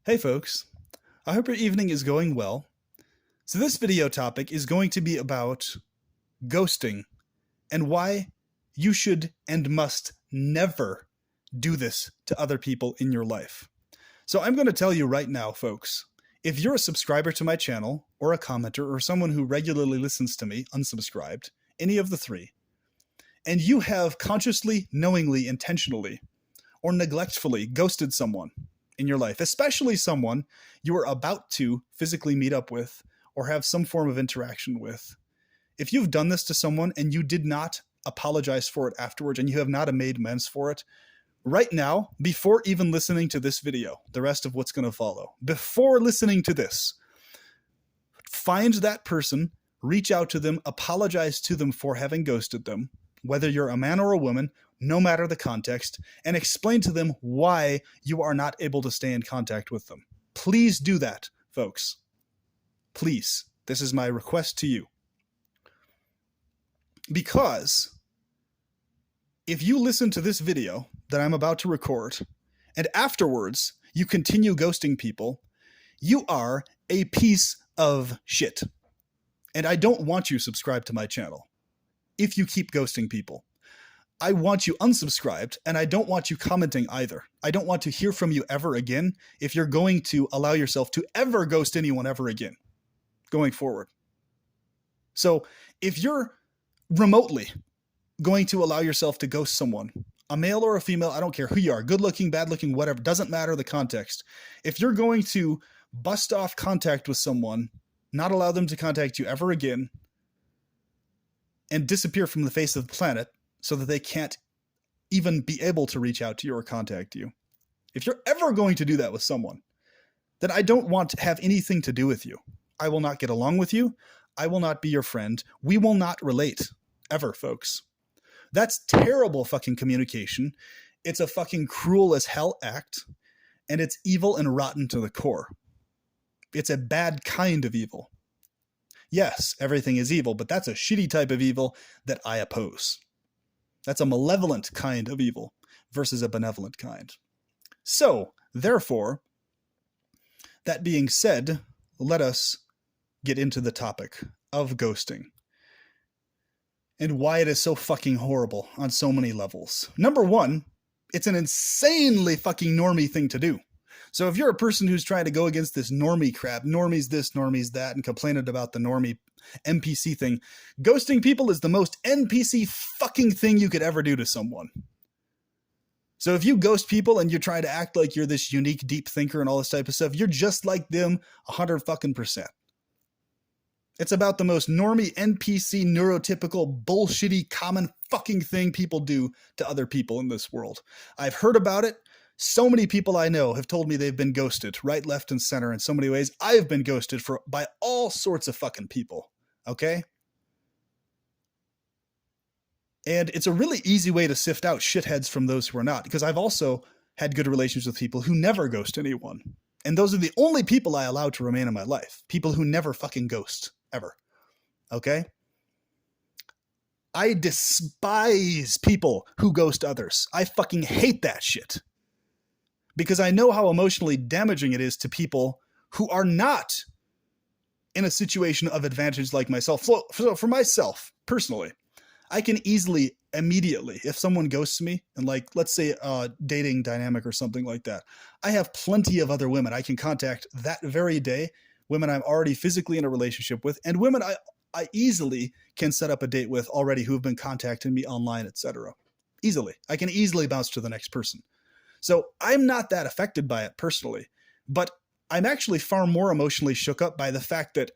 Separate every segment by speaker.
Speaker 1: Hey folks, I hope your evening is going well. So this video topic is going to be about ghosting and why you should and must never do this to other people in your life. So I'm going to tell you right now, folks, if you're a subscriber to my channel or a commenter or someone who regularly listens to me, unsubscribed, any of the three, and you have consciously, knowingly, intentionally, or neglectfully ghosted someone in your life, especially someone you are about to physically meet up with or have some form of interaction with. If you've done this to someone and you did not apologize for it afterwards and you have not made amends for it, right now, before even listening to this video, the rest of what's going to follow, before listening to this, find that person, reach out to them, apologize to them for having ghosted them, whether you're a man or a woman, no matter the context, and explain to them why you are not able to stay in contact with them. Please do that, folks. Please. This is my request to you. Because if you listen to this video that I'm about to record, and afterwards you continue ghosting people, you are a piece of shit. And I don't want you subscribed to my channel if you keep ghosting people. I want you unsubscribed, and I don't want you commenting either. I don't want to hear from you ever again if you're going to allow yourself to ever ghost anyone ever again going forward. So if you're remotely going to allow yourself to ghost someone, a male or a female, I don't care who you are, good looking, bad looking, whatever, doesn't matter the context. If you're going to bust off contact with someone, not allow them to contact you ever again, and disappear from the face of the planet so that they can't even be able to reach out to you or contact you. If you're ever going to do that with someone, then I don't want to have anything to do with you. I will not get along with you. I will not be your friend. We will not relate ever, folks. That's terrible fucking communication. It's a fucking cruel as hell act, and it's evil and rotten to the core. It's a bad kind of evil. Yes, everything is evil, but that's a shitty type of evil that I oppose. That's a malevolent kind of evil versus a benevolent kind. So, therefore, that being said, let us get into the topic of ghosting and why it is so fucking horrible on so many levels. Number one, it's an insanely fucking normie thing to do. So if you're a person who's trying to go against this normie crap, normies this, normies that, and complaining about the normie NPC thing, ghosting people is the most NPC fucking thing you could ever do to someone. So if you ghost people and you're trying to act like you're this unique deep thinker and all this type of stuff, you're just like them 100%. It's about the most normie NPC neurotypical bullshitty common fucking thing people do to other people in this world. I've heard about it. So many people I know have told me they've been ghosted right, left, and center in so many ways. I've been ghosted by all sorts of fucking people. Okay? And it's a really easy way to sift out shitheads from those who are not, because I've also had good relations with people who never ghost anyone. And those are the only people I allow to remain in my life. People who never fucking ghost. Ever. Okay? I despise people who ghost others. I fucking hate that shit. Because I know how emotionally damaging it is to people who are not in a situation of advantage like myself. So for myself, personally, I can easily, immediately, if someone ghosts me, and like, let's say a dating dynamic or something like that, I have plenty of other women I can contact that very day, women I'm already physically in a relationship with, and women I easily can set up a date with already who have been contacting me online, etc. Easily. I can easily bounce to the next person. So I'm not that affected by it personally, but I'm actually far more emotionally shook up by the fact that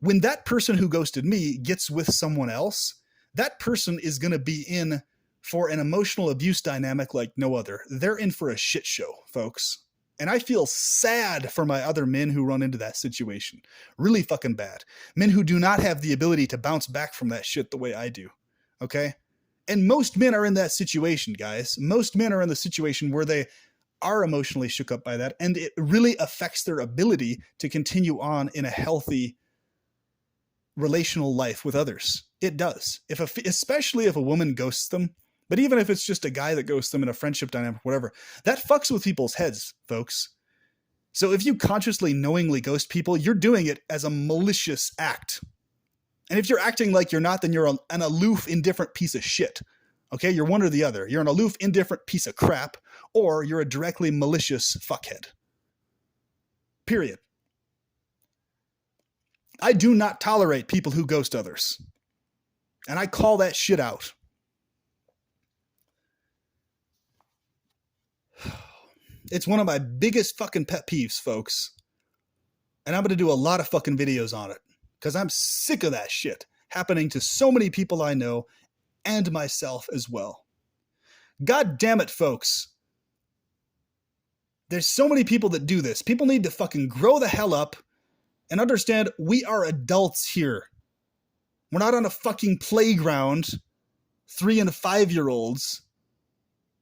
Speaker 1: when that person who ghosted me gets with someone else, that person is going to be in for an emotional abuse dynamic like no other. They're in for a shit show, folks. And I feel sad for my other men who run into that situation. Really fucking bad. Men who do not have the ability to bounce back from that shit the way I do. Okay? And most men are in that situation, guys. Most men are in the situation where they are emotionally shook up by that, and it really affects their ability to continue on in a healthy relational life with others. It does. Especially if a woman ghosts them, but even if it's just a guy that ghosts them in a friendship dynamic, whatever, that fucks with people's heads, folks. So if you consciously, knowingly ghost people, you're doing it as a malicious act. And if you're acting like you're not, then you're an aloof, indifferent piece of shit. Okay, you're one or the other. You're an aloof, indifferent piece of crap, or you're a directly malicious fuckhead. Period. I do not tolerate people who ghost others. And I call that shit out. It's one of my biggest fucking pet peeves, folks. And I'm going to do a lot of fucking videos on it. Because I'm sick of that shit happening to so many people I know and myself as well. God damn it, folks. There's so many people that do this. People need to fucking grow the hell up and understand we are adults here. We're not on a fucking playground, 3 and 5-year-olds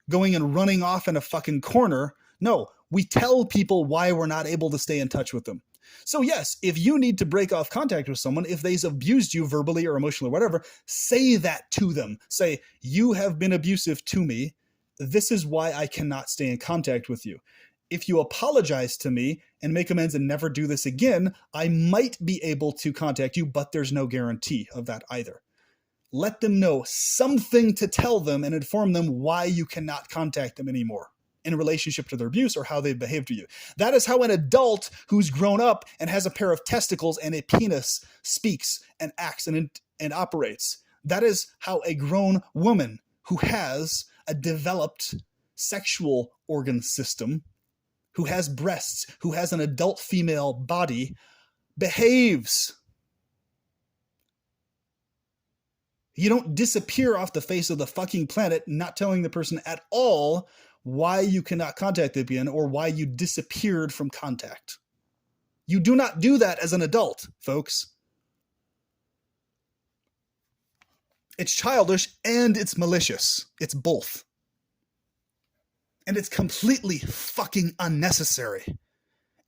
Speaker 1: going and running off in a fucking corner. No, we tell people why we're not able to stay in touch with them. So yes, if you need to break off contact with someone, if they've abused you verbally or emotionally or whatever, say that to them. Say, you have been abusive to me. This is why I cannot stay in contact with you. If you apologize to me and make amends and never do this again, I might be able to contact you, but there's no guarantee of that either. Let them know something to tell them and inform them why you cannot contact them anymore in relationship to their abuse or how they've behaved to you. That is how an adult who's grown up and has a pair of testicles and a penis speaks and acts and operates. That is how a grown woman who has a developed sexual organ system, who has breasts, who has an adult female body, behaves. You don't disappear off the face of the fucking planet not telling the person at all why you cannot contact them again or why you disappeared from contact. You do not do that as an adult, folks. It's childish and it's malicious. It's both. And it's completely fucking unnecessary.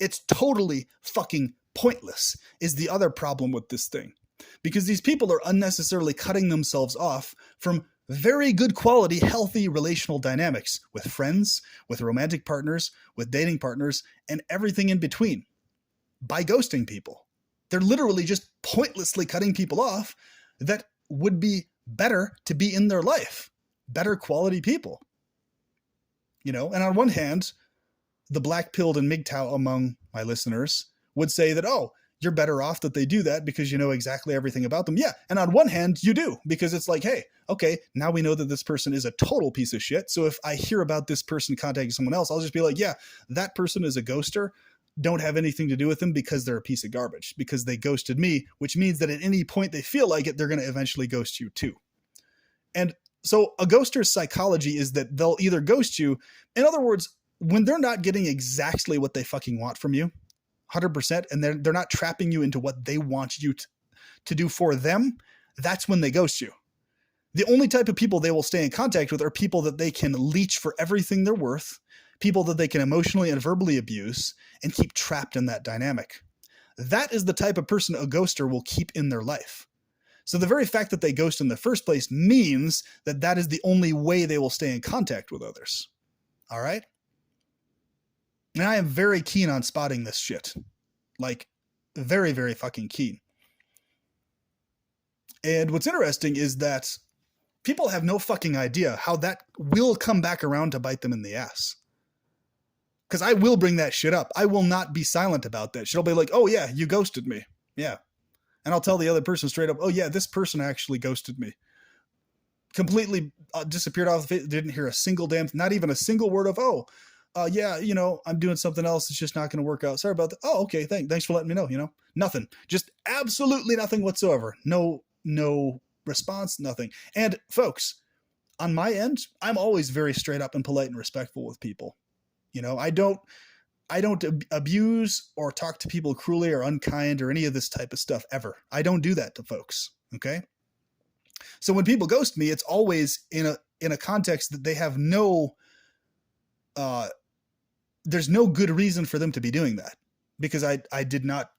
Speaker 1: It's totally fucking pointless is the other problem with this thing. Because these people are unnecessarily cutting themselves off from very good quality, healthy relational dynamics with friends, with romantic partners, with dating partners, and everything in between by ghosting people. They're literally just pointlessly cutting people off that would be better to be in their life, better quality people. You know, and on one hand, the black-pilled and MGTOW among my listeners would say that, oh, you're better off that they do that because you know exactly everything about them. Yeah. And on one hand, you do, because it's like, hey, okay, now we know that this person is a total piece of shit. So if I hear about this person contacting someone else, I'll just be like, yeah, that person is a ghoster. Don't have anything to do with them because they're a piece of garbage, because they ghosted me, which means that at any point they feel like it, they're going to eventually ghost you too. And so a ghoster's psychology is that they'll either ghost you. In other words, when they're not getting exactly what they fucking want from you, 100%, and they're not trapping you into what they want you to do for them, that's when they ghost you. The only type of people they will stay in contact with are people that they can leech for everything they're worth, people that they can emotionally and verbally abuse and keep trapped in that dynamic. That is the type of person a ghoster will keep in their life. So the very fact that they ghost in the first place means that that is the only way they will stay in contact with others. All right? And I am very keen on spotting this shit. Like, very, very fucking keen. And what's interesting is that people have no fucking idea how that will come back around to bite them in the ass. Because I will bring that shit up. I will not be silent about that shit. I'll be like, oh yeah, you ghosted me. Yeah. And I'll tell the other person straight up, oh yeah, this person actually ghosted me. Completely disappeared off the face. Didn't hear a single not even a single word of, yeah, you know, I'm doing something else. It's just not going to work out. Sorry about that. Oh, okay. Thanks for letting me know, you know, nothing, just absolutely nothing whatsoever. No response, nothing. And folks, on my end, I'm always very straight up and polite and respectful with people. You know, I don't abuse or talk to people cruelly or unkind or any of this type of stuff ever. I don't do that to folks. Okay. So when people ghost me, it's always in a context that they have there's no good reason for them to be doing that, because I did not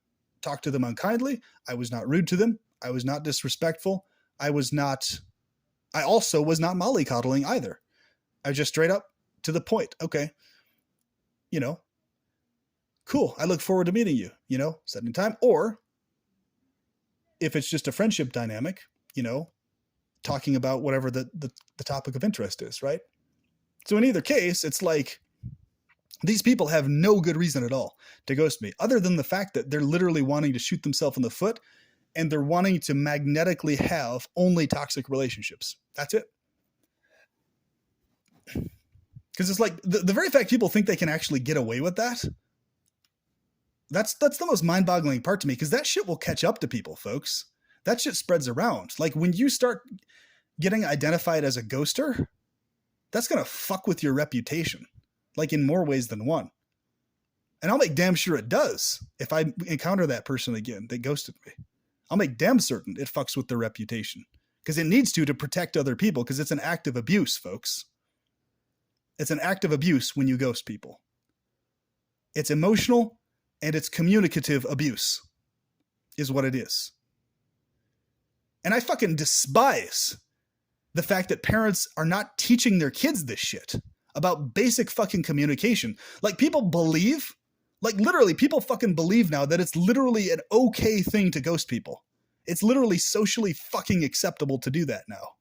Speaker 1: talk to them unkindly. I was not rude to them. I was not disrespectful. I also was not mollycoddling either. I was just straight up to the point. Okay. You know, cool, I look forward to meeting you, setting time. Or if it's just a friendship dynamic, talking about whatever the topic of interest is, right? So in either case, it's like these people have no good reason at all to ghost me, other than the fact that they're literally wanting to shoot themselves in the foot, and they're wanting to magnetically have only toxic relationships. That's it. Because it's like the very fact people think they can actually get away with that, that's the most mind-boggling part to me, because that shit will catch up to people, folks. That shit spreads around. Like, when you start getting identified as a ghoster, that's going to fuck with your reputation, like in more ways than one. And I'll make damn sure it does if I encounter that person again that ghosted me. I'll make damn certain it fucks with their reputation, because it needs to protect other people, because it's an act of abuse, folks. It's an act of abuse when you ghost people. It's emotional and it's communicative abuse is what it is. And I fucking despise the fact that parents are not teaching their kids this shit about basic fucking communication. Like, people believe, like, literally people fucking believe now that it's literally an okay thing to ghost people. It's literally socially fucking acceptable to do that now.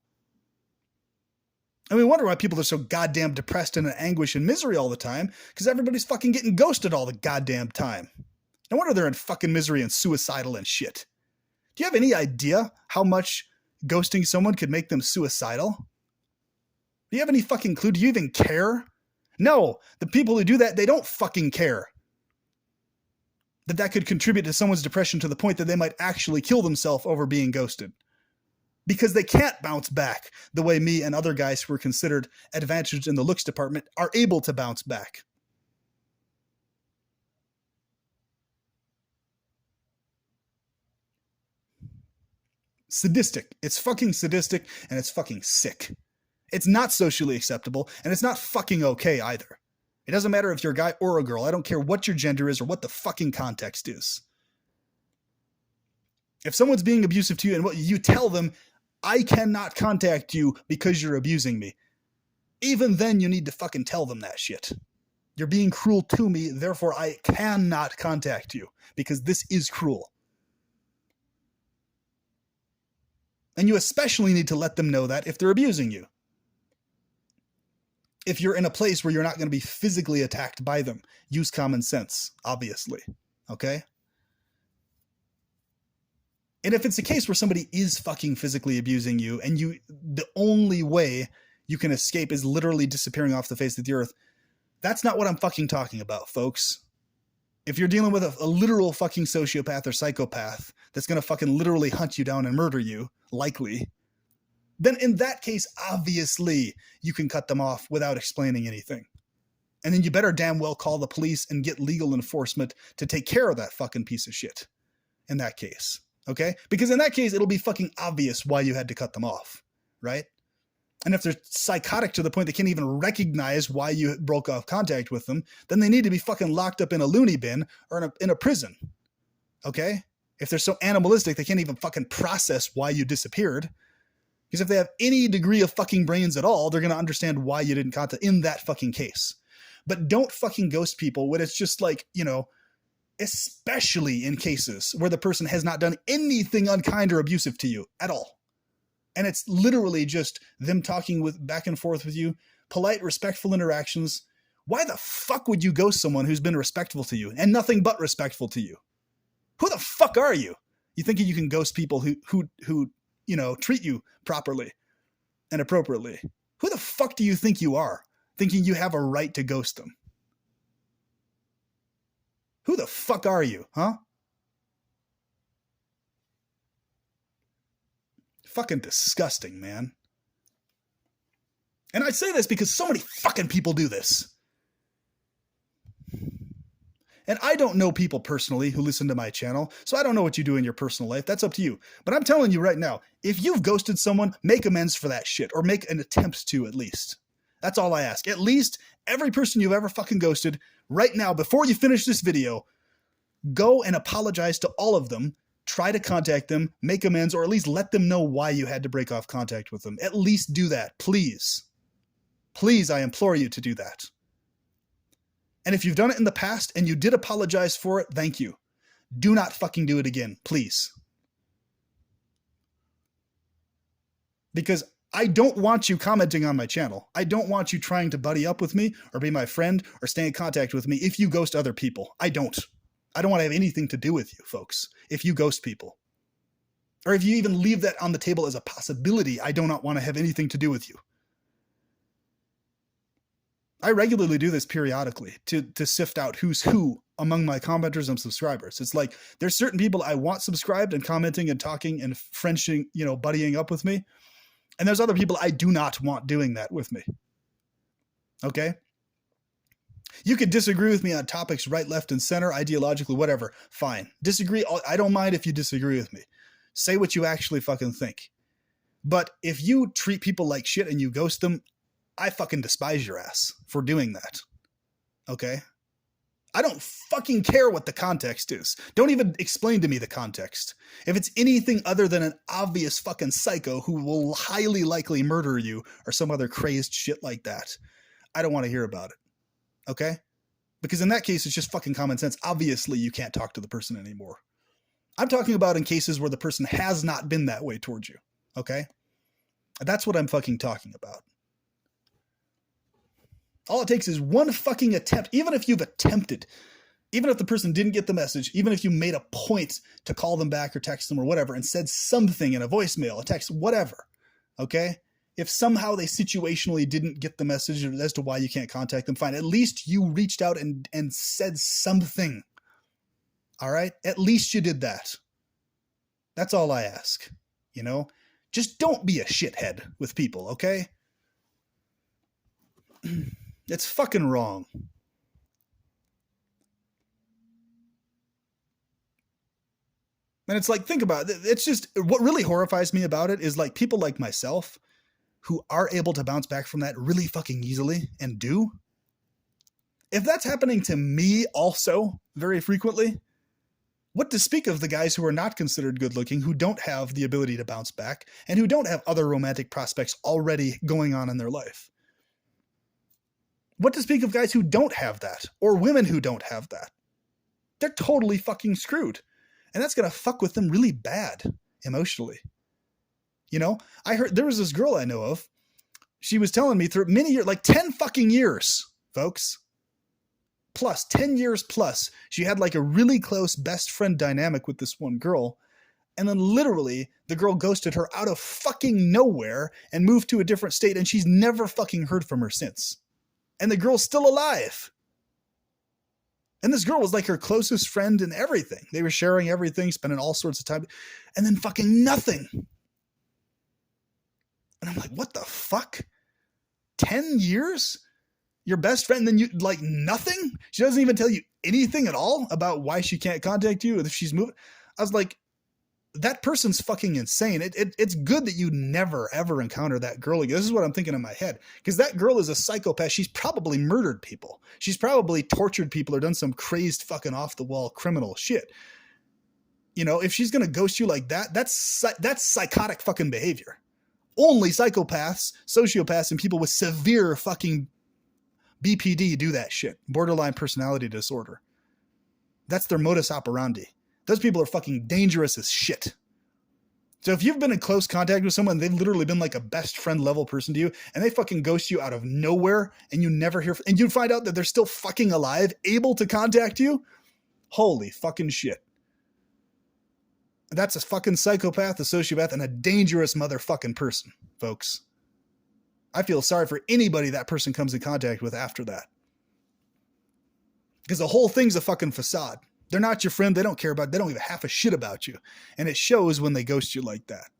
Speaker 1: And we wonder why people are so goddamn depressed and in anguish and misery all the time, because everybody's fucking getting ghosted all the goddamn time. No wonder they're in fucking misery and suicidal and shit. Do you have any idea how much ghosting someone could make them suicidal? Do you have any fucking clue? Do you even care? No, the people who do that, they don't fucking care that could contribute to someone's depression to the point that they might actually kill themselves over being ghosted. Because they can't bounce back the way me and other guys who are considered advantaged in the looks department are able to bounce back. Sadistic. It's fucking sadistic, and it's fucking sick. It's not socially acceptable, and it's not fucking okay either. It doesn't matter if you're a guy or a girl. I don't care what your gender is or what the fucking context is. If someone's being abusive to you and what you tell them, I cannot contact you because you're abusing me, even then you need to fucking tell them that shit. You're being cruel to me, therefore I cannot contact you because this is cruel. And you especially need to let them know that if they're abusing you. If you're in a place where you're not going to be physically attacked by them, use common sense, obviously. Okay? And if it's a case where somebody is fucking physically abusing you and the only way you can escape is literally disappearing off the face of the earth, that's not what I'm fucking talking about, folks. If you're dealing with a literal fucking sociopath or psychopath that's going to fucking literally hunt you down and murder you, likely, then in that case, obviously, you can cut them off without explaining anything. And then you better damn well call the police and get legal enforcement to take care of that fucking piece of shit in that case. Okay? Because in that case, it'll be fucking obvious why you had to cut them off, right? And if they're psychotic to the point they can't even recognize why you broke off contact with them, then they need to be fucking locked up in a loony bin or in a prison, okay? If they're so animalistic, they can't even fucking process why you disappeared. Because if they have any degree of fucking brains at all, they're going to understand why you didn't contact in that fucking case. But don't fucking ghost people when it's just like, especially in cases where the person has not done anything unkind or abusive to you at all. And it's literally just them talking with back and forth with you, polite, respectful interactions. Why the fuck would you ghost someone who's been respectful to you and nothing but respectful to you? Who the fuck are you? You thinking you can ghost people who treat you properly and appropriately? Who the fuck do you think you are, thinking you have a right to ghost them? Who the fuck are you, huh? Fucking disgusting, man. And I say this because so many fucking people do this. And I don't know people personally who listen to my channel, so I don't know what you do in your personal life. That's up to you. But I'm telling you right now, if you've ghosted someone, make amends for that shit, or make an attempt to at least. That's all I ask. At least every person you've ever fucking ghosted, right now, before you finish this video, go and apologize to all of them, try to contact them, make amends, or at least let them know why you had to break off contact with them. At least do that, please. Please, I implore you to do that. And if you've done it in the past and you did apologize for it, thank you. Do not fucking do it again, please. Because I don't want you commenting on my channel. I don't want you trying to buddy up with me or be my friend or stay in contact with me if you ghost other people. I don't want to have anything to do with you, folks, if you ghost people. Or if you even leave that on the table as a possibility, I do not want to have anything to do with you. I regularly do this periodically to sift out who's who among my commenters and subscribers. It's like there's certain people I want subscribed and commenting and talking and friendshing, buddying up with me. And there's other people I do not want doing that with me. Okay? You could disagree with me on topics right, left, and center, ideologically, whatever. Fine. Disagree. I don't mind if you disagree with me. Say what you actually fucking think. But if you treat people like shit and you ghost them, I fucking despise your ass for doing that. Okay? I don't fucking care what the context is. Don't even explain to me the context. If it's anything other than an obvious fucking psycho who will highly likely murder you or some other crazed shit like that, I don't want to hear about it. Okay? Because in that case, it's just fucking common sense. Obviously, you can't talk to the person anymore. I'm talking about in cases where the person has not been that way towards you. Okay? That's what I'm fucking talking about. All it takes is one fucking attempt, even if you've attempted, even if the person didn't get the message, even if you made a point to call them back or text them or whatever and said something in a voicemail, a text, whatever, okay? If somehow they situationally didn't get the message as to why you can't contact them, fine. At least you reached out and said something, all right? At least you did that. That's all I ask, Just don't be a shithead with people, okay? It's fucking wrong. And it's like, think about it. It's just, what really horrifies me about it is like people like myself who are able to bounce back from that really fucking easily and do. If that's happening to me also very frequently, what to speak of the guys who are not considered good looking, who don't have the ability to bounce back, and who don't have other romantic prospects already going on in their life? What to speak of guys who don't have that, or women who don't have that? They're totally fucking screwed. And that's going to fuck with them really bad emotionally. I heard there was this girl I know of. She was telling me through many years, like 10 fucking years, folks. Plus, 10 years plus, she had like a really close best friend dynamic with this one girl. And then literally the girl ghosted her out of fucking nowhere and moved to a different state. And she's never fucking heard from her since. And the girl's still alive. And this girl was like her closest friend and everything. They were sharing everything, spending all sorts of time. And then fucking nothing. And I'm like, what the fuck? 10 years? Your best friend, then you, like, nothing? She doesn't even tell you anything at all about why she can't contact you or if she's moving. I was like, that person's fucking insane. It's good that you never, ever encounter that girl again. This is what I'm thinking in my head. Because that girl is a psychopath. She's probably murdered people. She's probably tortured people or done some crazed fucking off-the-wall criminal shit. If she's going to ghost you like that, that's psychotic fucking behavior. Only psychopaths, sociopaths, and people with severe fucking BPD do that shit. Borderline personality disorder. That's their modus operandi. Those people are fucking dangerous as shit. So if you've been in close contact with someone, they've literally been like a best friend level person to you, and they fucking ghost you out of nowhere, and you never hear, and you find out that they're still fucking alive, able to contact you, holy fucking shit. That's a fucking psychopath, a sociopath, and a dangerous motherfucking person, folks. I feel sorry for anybody that person comes in contact with after that. Because the whole thing's a fucking facade. They're not your friend. They don't care about, they don't give a half a shit about you. And it shows when they ghost you like that.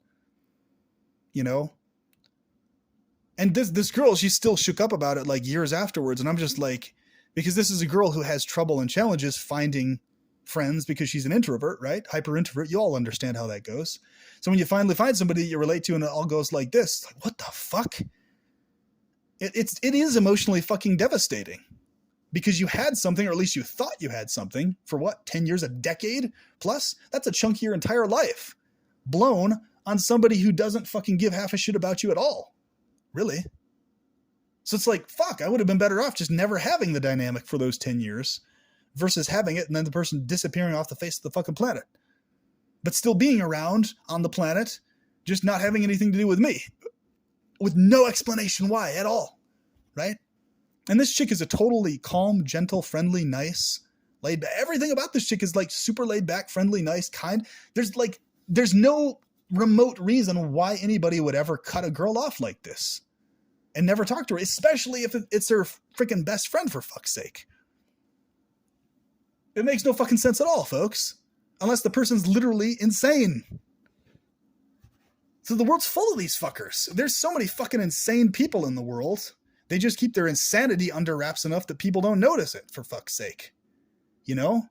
Speaker 1: And this girl, she's still shook up about it like years afterwards. And I'm just like, because this is a girl who has trouble and challenges finding friends because she's an introvert, right? Hyper introvert. You all understand how that goes. So when you finally find somebody that you relate to and it all goes like this, like, what the fuck? It is emotionally fucking devastating. Because you had something, or at least you thought you had something, for what, 10 years, a decade plus? That's a chunk of your entire life. Blown on somebody who doesn't fucking give half a shit about you at all. Really. So it's like, fuck, I would have been better off just never having the dynamic for those 10 years versus having it and then the person disappearing off the face of the fucking planet. But still being around on the planet, just not having anything to do with me. With no explanation why at all. Right? And this chick is a totally calm, gentle, friendly, nice, laid back. Everything about this chick is like super laid back, friendly, nice, kind. There's no remote reason why anybody would ever cut a girl off like this and never talk to her, especially if it's her freaking best friend, for fuck's sake. It makes no fucking sense at all, folks. Unless the person's literally insane. So the world's full of these fuckers. There's so many fucking insane people in the world. They just keep their insanity under wraps enough that people don't notice it, for fuck's sake. You know?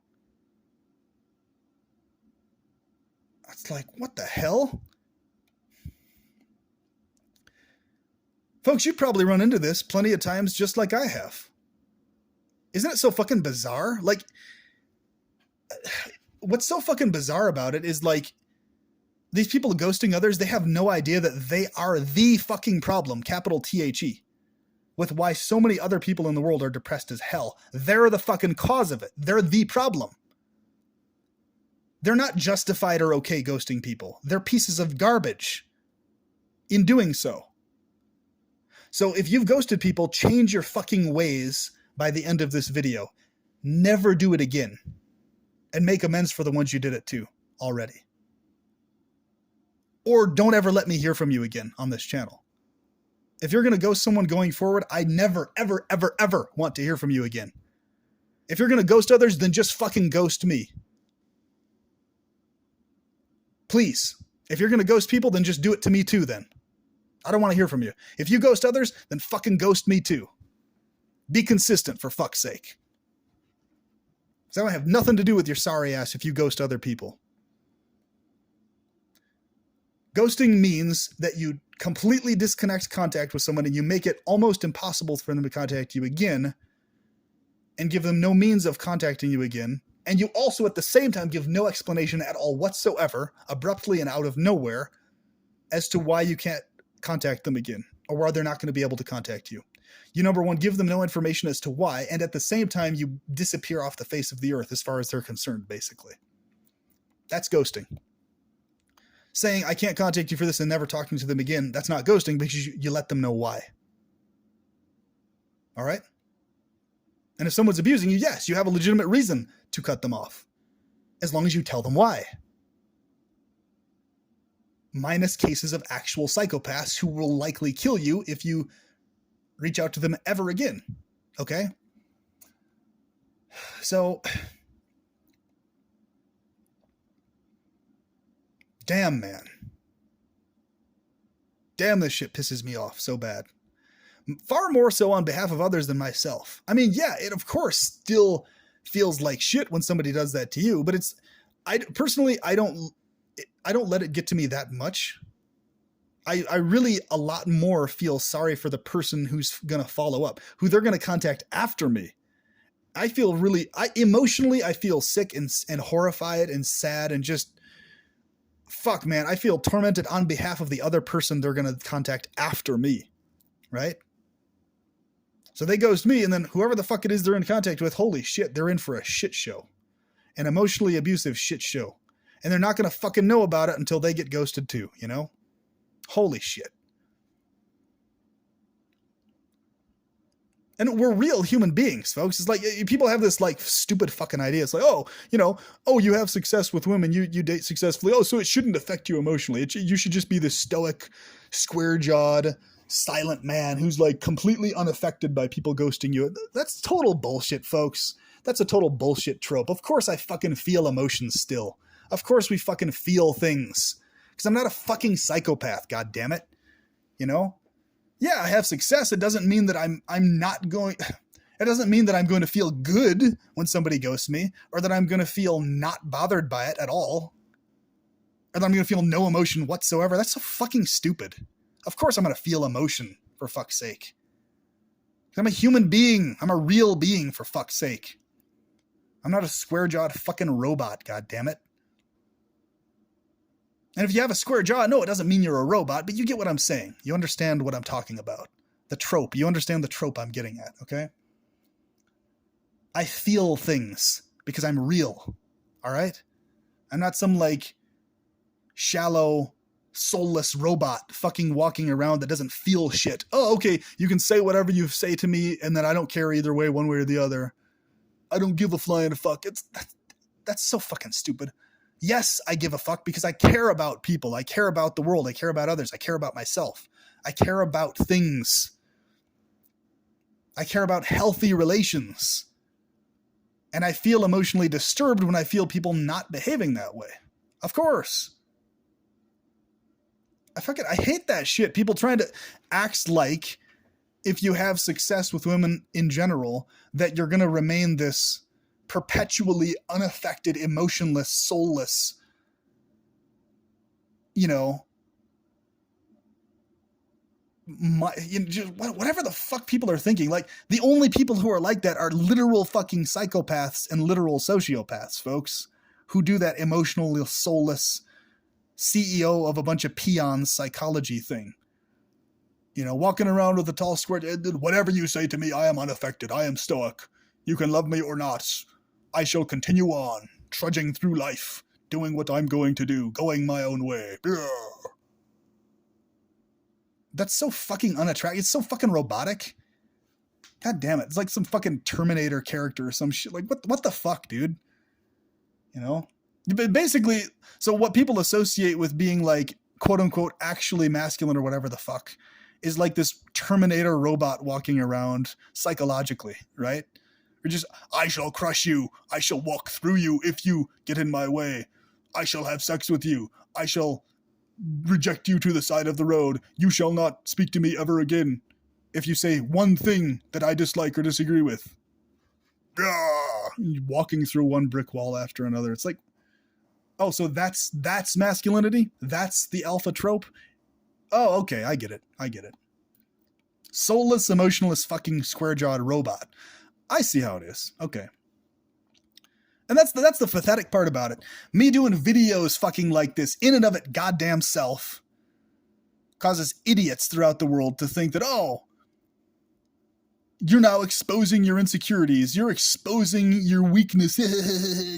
Speaker 1: It's like, what the hell? Folks, you've probably run into this plenty of times just like I have. Isn't it so fucking bizarre? Like, what's so fucking bizarre about it is like, these people ghosting others, they have no idea that they are the fucking problem, capital THE, with why so many other people in the world are depressed as hell. They're the fucking cause of it. They're the problem. They're not justified or okay ghosting people. They're pieces of garbage in doing so. So if you've ghosted people, change your fucking ways by the end of this video. Never do it again. And make amends for the ones you did it to already. Or don't ever let me hear from you again on this channel. If you're going to ghost someone going forward, I never, ever, ever, ever want to hear from you again. If you're going to ghost others, then just fucking ghost me. Please. If you're going to ghost people, then just do it to me too then. I don't want to hear from you. If you ghost others, then fucking ghost me too. Be consistent, for fuck's sake. Because I don't have nothing to do with your sorry ass if you ghost other people. Ghosting means that you completely disconnect contact with someone and you make it almost impossible for them to contact you again and give them no means of contacting you again. And you also at the same time give no explanation at all whatsoever, abruptly and out of nowhere, as to why you can't contact them again or why they're not going to be able to contact you. You, number one, give them no information as to why, and at the same time you disappear off the face of the earth as far as they're concerned, basically. That's ghosting. Saying, I can't contact you for this and never talking to them again, that's not ghosting because you let them know why. All right? And if someone's abusing you, yes, you have a legitimate reason to cut them off. As long as you tell them why. Minus cases of actual psychopaths who will likely kill you if you reach out to them ever again. Okay? So, damn, man. Damn, this shit pisses me off so bad. Far more so on behalf of others than myself. I mean, yeah, it of course still feels like shit when somebody does that to you, but I don't let it get to me that much. I really a lot more feel sorry for the person who's going to follow up, who they're going to contact after me. I feel really, emotionally, I feel sick and horrified and sad and just, fuck, man, I feel tormented on behalf of the other person they're going to contact after me, right? So they ghost me, and then whoever the fuck it is they're in contact with, holy shit, they're in for a shit show. An emotionally abusive shit show. And they're not going to fucking know about it until they get ghosted too, you know? Holy shit. And we're real human beings, folks. It's like, people have this like stupid fucking idea. It's like, oh, you have success with women. You date successfully. Oh, so it shouldn't affect you emotionally. You should just be this stoic, square-jawed, silent man who's like completely unaffected by people ghosting you. That's total bullshit, folks. That's a total bullshit trope. Of course I fucking feel emotions still. Of course we fucking feel things. Because I'm not a fucking psychopath, goddammit. You know? Yeah, I have success. It doesn't mean that I'm not going... It doesn't mean that I'm going to feel good when somebody ghosts me, or that I'm going to feel not bothered by it at all, or that I'm going to feel no emotion whatsoever. That's so fucking stupid. Of course I'm going to feel emotion, for fuck's sake. I'm a human being. I'm a real being, for fuck's sake. I'm not a square-jawed fucking robot, goddammit. And if you have a square jaw, no, it doesn't mean you're a robot, but you get what I'm saying. You understand what I'm talking about. The trope. You understand the trope I'm getting at, okay? I feel things because I'm real, all right? I'm not some, like, shallow, soulless robot fucking walking around that doesn't feel shit. Oh, okay, you can say whatever you say to me, and then I don't care either way, one way or the other. I don't give a flying fuck. That's so fucking stupid. Yes, I give a fuck because I care about people. I care about the world. I care about others. I care about myself. I care about things. I care about healthy relations. And I feel emotionally disturbed when I feel people not behaving that way. Of course. I hate that shit. People trying to act like if you have success with women in general, that you're going to remain this perpetually unaffected, emotionless, soulless, just whatever the fuck people are thinking. Like, the only people who are like that are literal fucking psychopaths and literal sociopaths, folks, who do that emotionally soulless CEO of a bunch of peons psychology thing. Walking around with a tall square, whatever you say to me, I am unaffected. I am stoic. You can love me or not. I shall continue on, trudging through life, doing what I'm going to do, going my own way. That's so fucking unattractive. It's so fucking robotic. God damn it. It's like some fucking Terminator character or some shit. Like, what the fuck, dude? Basically, so what people associate with being, like, quote unquote actually masculine or whatever the fuck is like this Terminator robot walking around psychologically, right? Or just, I shall crush you. I shall walk through you if you get in my way. I shall have sex with you. I shall reject you to the side of the road. You shall not speak to me ever again if you say one thing that I dislike or disagree with. Walking through one brick wall after another. It's like, oh, so that's masculinity? That's the alpha trope? Oh, okay, I get it. Soulless, emotionless, fucking square-jawed robot. I see how it is. Okay. And that's the pathetic part about it. Me doing videos fucking like this, in and of it goddamn self, causes idiots throughout the world to think that, oh, you're now exposing your insecurities. You're exposing your weakness.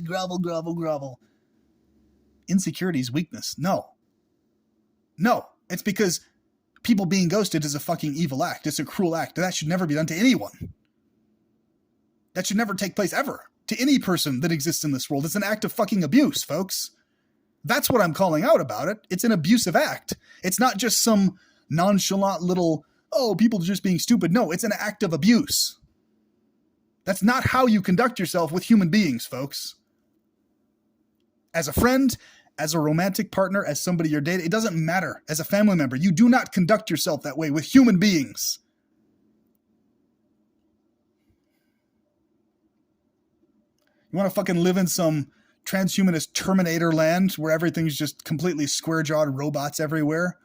Speaker 1: Grovel, grovel, grovel. Insecurities, weakness. No. It's because people being ghosted is a fucking evil act. It's a cruel act. That should never be done to anyone. That should never take place ever to any person that exists in this world. It's an act of fucking abuse, folks. That's what I'm calling out about it. It's an abusive act. It's not just some nonchalant little, oh, people just being stupid. No, it's an act of abuse. That's not how you conduct yourself with human beings, folks. As a friend, as a romantic partner, as somebody you're dating, it doesn't matter. As a family member, you do not conduct yourself that way with human beings. You want to fucking live in some transhumanist Terminator land where everything's just completely square-jawed robots everywhere?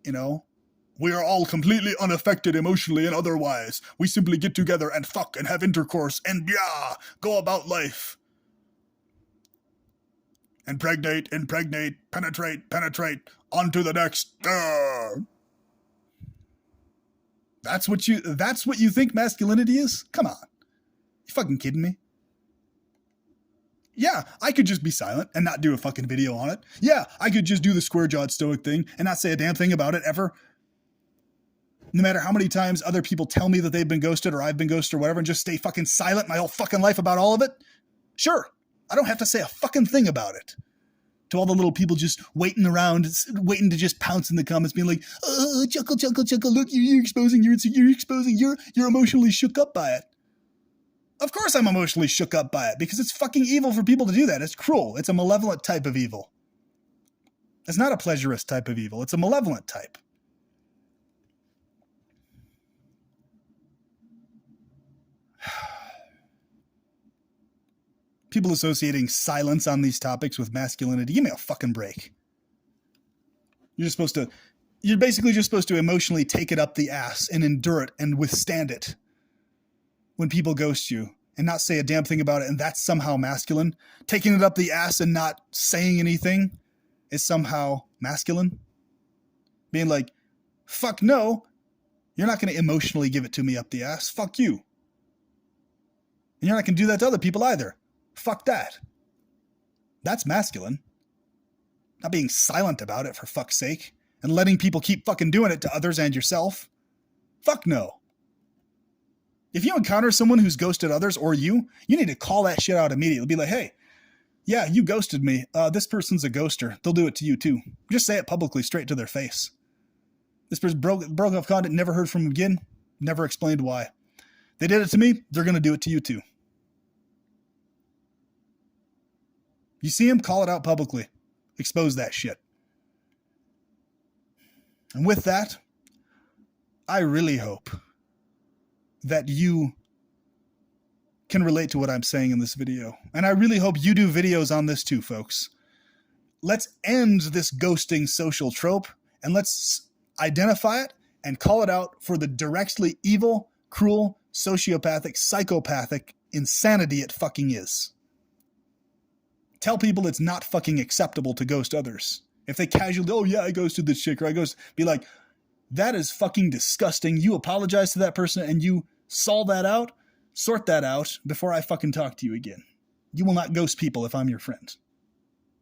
Speaker 1: We are all completely unaffected emotionally and otherwise. We simply get together and fuck and have intercourse and go about life. Impregnate, penetrate, on to the next. That's what you think masculinity is? Come on. You fucking kidding me? Yeah, I could just be silent and not do a fucking video on it. Yeah, I could just do the square-jawed stoic thing and not say a damn thing about it ever. No matter how many times other people tell me that they've been ghosted or I've been ghosted or whatever, and just stay fucking silent my whole fucking life about all of it. Sure, I don't have to say a fucking thing about it. To all the little people just waiting around, waiting to just pounce in the comments, being like, oh, chuckle, look, you're exposing you're emotionally shook up by it. Of course I'm emotionally shook up by it, because it's fucking evil for people to do that. It's cruel. It's a malevolent type of evil. It's not a pleasurist type of evil. It's a malevolent type. People associating silence on these topics with masculinity. Give me a fucking break. You're basically just supposed to emotionally take it up the ass and endure it and withstand it when people ghost you and not say a damn thing about it, and that's somehow masculine. Taking it up the ass and not saying anything is somehow masculine. Being like, fuck no, You're not going to emotionally give it to me up the ass. Fuck you. And you're not going to do that to other people either. Fuck that. That's masculine. Not being silent about it, for fuck's sake, and letting people keep fucking doing it to others and yourself. Fuck no. If you encounter someone who's ghosted others or you need to call that shit out immediately. Be like, hey, yeah, you ghosted me. This person's a ghoster. They'll do it to you too. Just say it publicly, straight to their face. This person broke off contact, never heard from them again, never explained why. They did it to me, they're going to do it to you too. You see him, call it out publicly. Expose that shit. And with that, I really hope that you can relate to what I'm saying in this video. And I really hope you do videos on this too, folks. Let's end this ghosting social trope, and let's identify it and call it out for the directly evil, cruel, sociopathic, psychopathic insanity it fucking is. Tell people it's not fucking acceptable to ghost others. If they casually, oh yeah, I ghosted this chick, or I ghosted, be like, that is fucking disgusting. You apologize to that person and you sort that out before I fucking talk to you again. You will not ghost people if I'm your friend.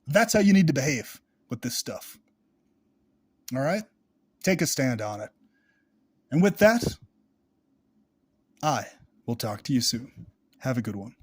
Speaker 1: That's how you need to behave with this stuff. All right? Take a stand on it. And with that, I will talk to you soon. Have a good one.